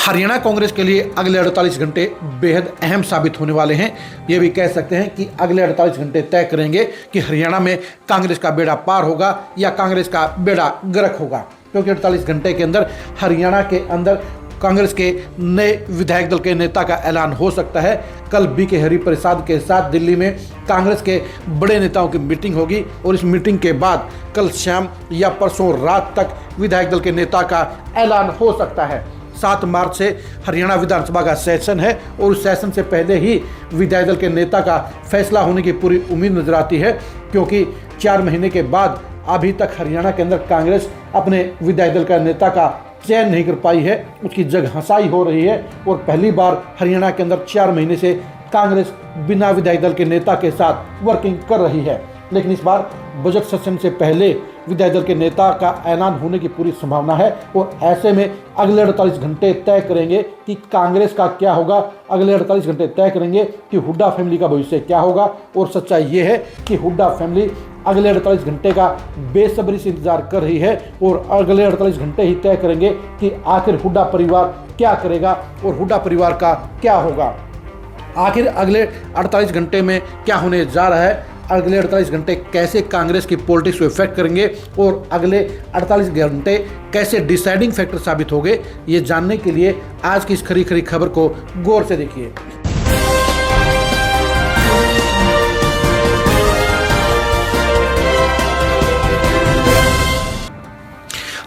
हरियाणा कांग्रेस के लिए अगले 48 घंटे बेहद अहम साबित होने वाले हैं। ये भी कह सकते हैं कि अगले 48 घंटे तय करेंगे कि हरियाणा में कांग्रेस का बेड़ा पार होगा या कांग्रेस का बेड़ा गर्क होगा, क्योंकि 48 घंटे के अंदर हरियाणा के अंदर कांग्रेस के नए विधायक दल के नेता का ऐलान हो सकता है। कल बीके हरिप्रसाद के साथ दिल्ली में कांग्रेस के बड़े नेताओं की मीटिंग होगी और इस मीटिंग के बाद कल शाम या परसों रात तक विधायक दल के नेता का ऐलान हो सकता है। 7 मार्च से हरियाणा विधानसभा का सेशन है और उस सेशन से पहले ही विधायक दल के नेता का फैसला होने की पूरी उम्मीद नजर आती है, क्योंकि 4 महीने के बाद अभी तक हरियाणा के अंदर कांग्रेस अपने विधायक दल का नेता का चयन नहीं कर पाई है, उसकी जगहंसाई हो रही है। और पहली बार हरियाणा के अंदर 4 महीने से कांग्रेस बिना विधायक दल के नेता के साथ वर्किंग कर रही है। लेकिन इस बार बजट सेशन से पहले विधायक दल के नेता का ऐलान होने की पूरी संभावना है और ऐसे में अगले 48 घंटे तय करेंगे कि कांग्रेस का क्या होगा। अगले 48 घंटे तय करेंगे कि हुड्डा फैमिली का भविष्य क्या होगा। और सच्चाई ये है कि हुड्डा फैमिली अगले 48 घंटे का बेसब्री से इंतजार कर रही है और अगले 48 घंटे ही तय करेंगे कि आखिर हुड्डा परिवार क्या करेगा और हुड्डा परिवार का क्या होगा। आखिर अगले 48 घंटे में क्या होने जा रहा है, अगले 48 घंटे कैसे कांग्रेस की पॉलिटिक्स को इफेक्ट करेंगे और अगले 48 घंटे कैसे डिसाइडिंग फैक्टर साबित होंगे, ये जानने के लिए आज की इस खरी खरी खबर को गौर से देखिए।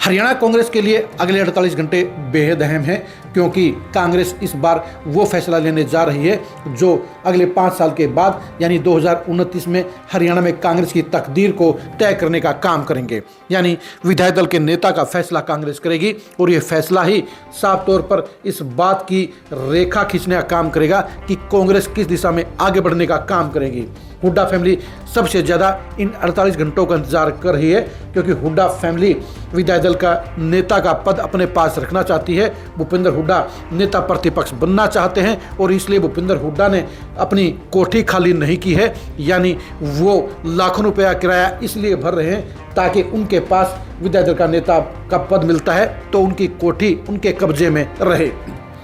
हरियाणा कांग्रेस के लिए अगले 48 घंटे बेहद अहम हैं, क्योंकि कांग्रेस इस बार वो फैसला लेने जा रही है जो अगले 5 साल के बाद यानी 2029 में हरियाणा में कांग्रेस की तकदीर को तय करने का काम करेंगे। यानी विधायक दल के नेता का फैसला कांग्रेस करेगी और ये फैसला ही साफ तौर पर इस बात की रेखा खींचने का काम करेगा कि कांग्रेस किस दिशा में आगे बढ़ने का काम करेगी। हुड्डा फैमिली सबसे ज़्यादा इन 48 घंटों का इंतजार कर रही है, क्योंकि हुड्डा फैमिली विधायक दल का नेता का पद अपने पास रखना चाहती है। भूपेंद्र हुड्डा नेता प्रतिपक्ष बनना चाहते हैं और इसलिए भूपेंद्र हुड्डा ने अपनी कोठी खाली नहीं की है, यानी वो लाखों रुपया किराया इसलिए भर रहे हैं ताकि उनके पास विधायक दल का नेता का पद मिलता है तो उनकी कोठी उनके कब्जे में रहे।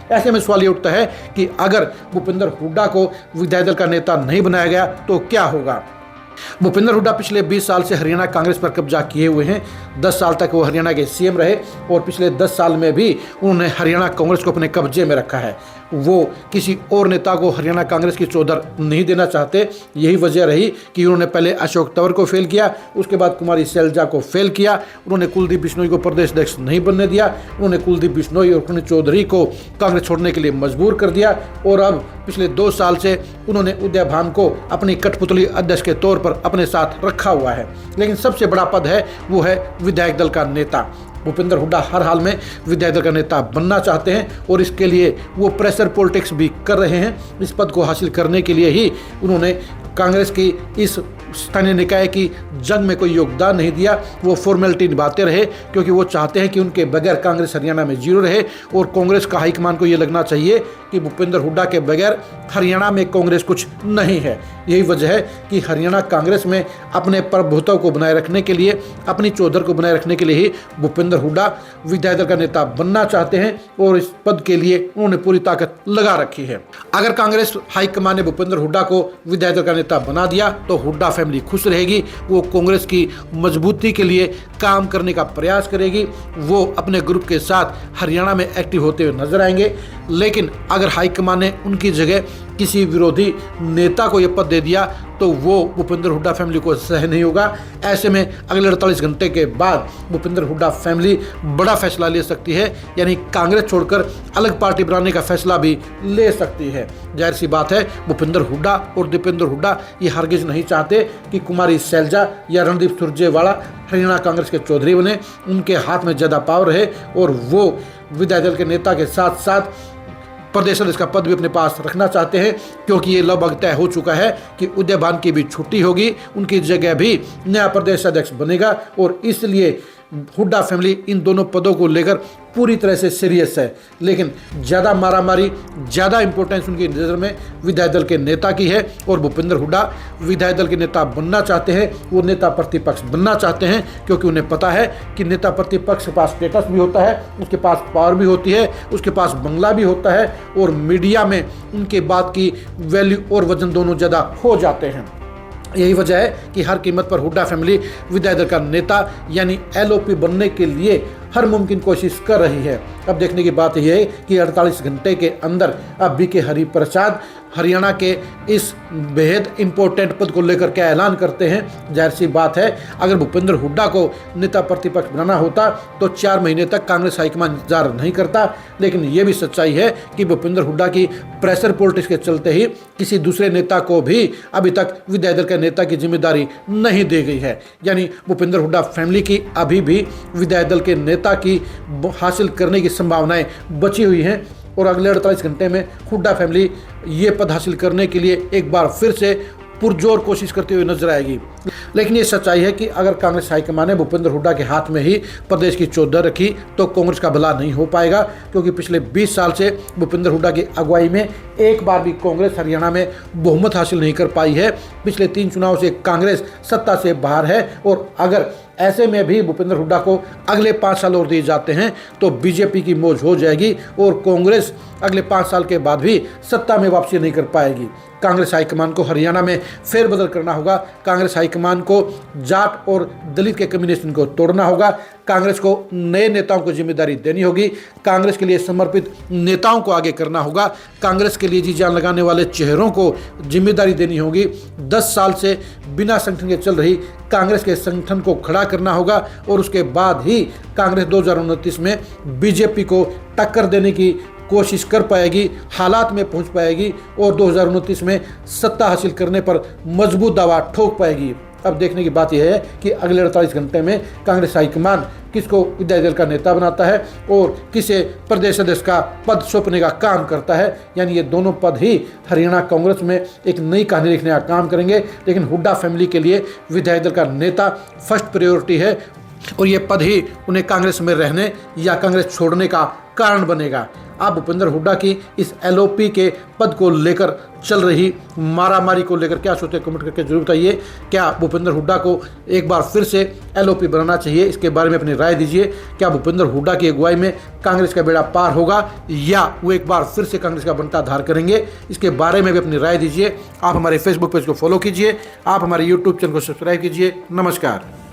ऐसे में सवाल ये उठता है कि अगर भूपेंद्र हुड्डा को विधायक दल का नेता नहीं बनाया गया तो क्या होगा। भूपेंद्र हुड्डा पिछले 20 साल से हरियाणा कांग्रेस पर कब्जा किए हुए हैं। 10 साल तक वो हरियाणा के सीएम रहे और पिछले 10 साल में भी उन्होंने हरियाणा कांग्रेस को अपने कब्जे में रखा है। वो किसी और नेता को हरियाणा कांग्रेस की चौधर नहीं देना चाहते। यही वजह रही कि उन्होंने पहले अशोक तंवर को फेल किया, उसके बाद कुमारी शैलजा को फेल किया। उन्होंने कुलदीप बिश्नोई को प्रदेश अध्यक्ष नहीं बनने दिया। उन्होंने कुलदीप बिश्नोई और कुलदीप चौधरी को कांग्रेस छोड़ने के लिए मजबूर कर दिया और अब पिछले 2 साल से उन्होंने उदय भान को अपनी कठपुतली अध्यक्ष के तौर पर अपने साथ रखा हुआ है। लेकिन सबसे बड़ा पद है वो है विधायक दल का नेता। भूपेंद्र हुड्डा हर हाल में विधायक दल का नेता बनना चाहते हैं और इसके लिए वो प्रेशर पॉलिटिक्स भी कर रहे हैं। इस पद को हासिल करने के लिए ही उन्होंने कांग्रेस की इस स्थानीय निकाय की जंग में कोई योगदान नहीं दिया। वो फॉर्मेलिटी निभाते रहे, क्योंकि वो चाहते हैं कि उनके बगैर कांग्रेस हरियाणा में जीरो रहे और कांग्रेस का हाईकमान को ये लगना चाहिए कि भूपेंद्र हुड्डा के बगैर हरियाणा में कांग्रेस कुछ नहीं है। यही वजह है कि हरियाणा कांग्रेस में अपने प्रभुत्व को बनाए रखने के लिए, अपनी चौधर को बनाए रखने के लिए ही भूपेंद्र हुड्डा विधायक दल का नेता बनना चाहते हैं और इस पद के लिए उन्होंने पूरी ताकत लगा रखी है। अगर कांग्रेस हाईकमान ने भूपेंद्र हुड्डा को विधायक दल का नेता बना दिया तो हुड्डा फैमिली खुश रहेगी। वो कांग्रेस की मजबूती के लिए काम करने का प्रयास करेगी। वो अपने ग्रुप के साथ हरियाणा में एक्टिव होते हुए नजर आएंगे। लेकिन अगर हाईकमान ने उनकी जगह किसी विरोधी नेता को यह पद दे दिया तो वो भूपेंद्र हुड्डा फैमिली को सह नहीं होगा। ऐसे में अगले 48 घंटे के बाद भूपेंद्र हुड्डा फैमिली बड़ा फैसला ले सकती है, यानी कांग्रेस छोड़कर अलग पार्टी बनाने का फैसला भी ले सकती है। जाहिर सी बात है, भूपेंद्र हुड्डा और दीपेंद्र हुड्डा ये हरगिज नहीं चाहते कि कुमारी शैलजा या रणदीप सुरजेवाला हरियाणा कांग्रेस के चौधरी बने। उनके हाथ में ज़्यादा पावर है और वो विधायक दल के नेता के साथ साथ प्रदेश अध्यक्ष का पद भी अपने पास रखना चाहते हैं, क्योंकि ये लगभग तय हो चुका है कि उदय भान की भी छुट्टी होगी, उनकी जगह भी नया प्रदेश अध्यक्ष बनेगा और इसलिए हुड्डा फैमिली इन दोनों पदों को लेकर पूरी तरह से सीरियस है, लेकिन ज़्यादा मारामारी, ज़्यादा इंपॉर्टेंस उनकी नज़र में विधायक दल के नेता की है। और भूपेंद्र हुड्डा विधायक दल के नेता बनना चाहते हैं, वो नेता प्रतिपक्ष बनना चाहते हैं, क्योंकि उन्हें पता है कि नेता प्रतिपक्ष के पास स्टेटस भी होता है, उसके पास पावर भी होती है, उसके पास बंगला भी होता है और मीडिया में उनके बात की वैल्यू और वजन दोनों ज़्यादा हो जाते हैं। यही वजह है कि हर कीमत पर हुड्डा फैमिली विधायक दल का नेता यानी LOP बनने के लिए हर मुमकिन कोशिश कर रही है। अब देखने की बात यह है कि 48 घंटे के अंदर अब BK हरिप्रसाद हरियाणा के इस बेहद इम्पोर्टेंट पद को लेकर क्या ऐलान करते हैं। जाहिर सी बात है, अगर भूपेंद्र हुड्डा को नेता प्रतिपक्ष बनाना होता तो 4 महीने तक कांग्रेस हाईकमान इंतजार नहीं करता, लेकिन ये भी सच्चाई है कि भूपेंद्र हुड्डा की प्रेशर पॉलिटिक्स के चलते ही किसी दूसरे नेता को भी अभी तक विधायक दल के नेता की जिम्मेदारी नहीं दी गई है। यानी भूपेंद्र हुड्डा फैमिली की अभी भी विधायक दल के नेता की हासिल करने की संभावनाएं बची हुई हैं और अगले 48 घंटे में हुड्डा फैमिली ये पद हासिल करने के लिए एक बार फिर से पुरजोर कोशिश करते हुए नजर आएगी। लेकिन ये सच्चाई है कि अगर कांग्रेस हाईकमान ने भूपेंद्र हुड्डा के हाथ में ही प्रदेश की चौधर रखी तो कांग्रेस का भला नहीं हो पाएगा, क्योंकि पिछले 20 साल से भूपेंद्र हुड्डा की अगुवाई में एक बार भी कांग्रेस हरियाणा में बहुमत हासिल नहीं कर पाई है। पिछले 3 चुनाव से कांग्रेस सत्ता से बाहर है और अगर ऐसे में भी भूपेंद्र हुड्डा को अगले 5 साल और दिए जाते हैं तो बीजेपी की मौज हो जाएगी और कांग्रेस अगले 5 साल के बाद भी सत्ता में वापसी नहीं कर पाएगी। कांग्रेस हाईकमान को हरियाणा में फेरबदल करना होगा। कांग्रेस हाईकमान को जाट और दलित के कम्युनिकेशन को तोड़ना होगा। कांग्रेस को नए नेताओं को जिम्मेदारी देनी होगी। कांग्रेस के लिए समर्पित नेताओं को आगे करना होगा। कांग्रेस के लिए जी जान लगाने वाले चेहरों को जिम्मेदारी देनी होगी। 10 साल से बिना संगठन के चल रही कांग्रेस के संगठन को खड़ा करना होगा और उसके बाद ही कांग्रेस 2029 में बीजेपी को टक्कर देने की कोशिश कर पाएगी, हालात में पहुंच पाएगी और 2029 में सत्ता हासिल करने पर मजबूत दावा ठोक पाएगी। अब देखने की बात यह है कि अगले 48 घंटे में कांग्रेस हाईकमान किसको विधायक दल का नेता बनाता है और किसे प्रदेश अध्यक्ष का पद सौंपने का काम करता है। यानी ये दोनों पद ही हरियाणा कांग्रेस में एक नई कहानी लिखने का काम करेंगे। लेकिन हुड्डा फैमिली के लिए विधायक दल का नेता फर्स्ट प्रायोरिटी है और ये पद ही उन्हें कांग्रेस में रहने या कांग्रेस छोड़ने का कारण बनेगा। आप भूपेंद्र हुड्डा की इस LOP के पद को लेकर चल रही मारामारी को लेकर क्या सोचते हैं, कमेंट करके जरूर बताइए। क्या भूपेंद्र हुड्डा को एक बार फिर से LOP बनाना चाहिए, इसके बारे में अपनी राय दीजिए। क्या भूपेंद्र हुड्डा की अगुवाई में कांग्रेस का बेड़ा पार होगा या वो एक बार फिर से कांग्रेस का बंटा धार करेंगे, इसके बारे में भी अपनी राय दीजिए। आप हमारे फेसबुक पेज को फॉलो कीजिए, आप हमारे यूट्यूब चैनल को सब्सक्राइब कीजिए। नमस्कार।